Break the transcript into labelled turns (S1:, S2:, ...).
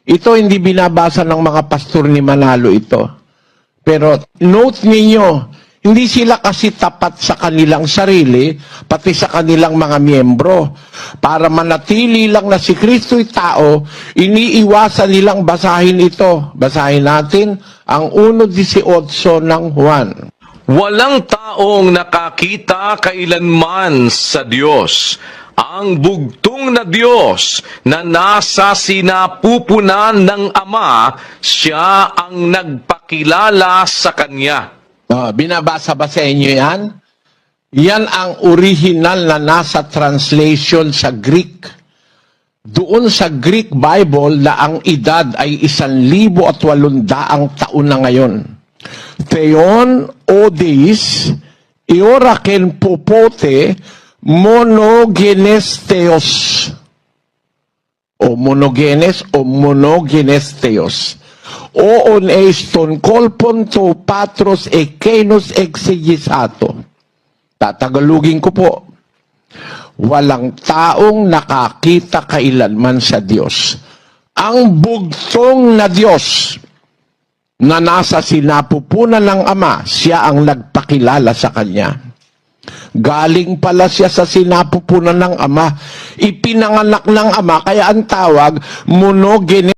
S1: Ito hindi binabasa ng mga pastor ni Manalo ito. Pero note ninyo, hindi sila kasi tapat sa kanilang sarili, pati sa kanilang mga miyembro. Para manatili lang na si Kristo'y tao, iniiwasan nilang basahin ito. Basahin natin ang 1:18 ng Juan.
S2: Walang taong nakakita kailanman sa Diyos. Ang bugtong na Diyos na nasa sinapupunan ng Ama, siya ang nagpakilala sa Kanya.
S1: Binabasa ba sa inyo yan? Yan ang original na nasa translation sa Greek. Doon sa Greek Bible na ang edad ay 1,800 taon na ngayon. Theon odeis, ioraken popote, monogenes theos. O monogenes o monogenes theos. Oon eiston kolpon to patros ekenos exigisato. Tatagalugin ko po. Walang taong nakakita kailanman sa Diyos. Ang bugtong na Diyos na nasa sinapupunan ng Ama, siya ang nagpakilala sa Kanya. Galing pala siya sa sinapupunan ng Ama. Ipinanganak ng Ama, kaya ang tawag monogenes.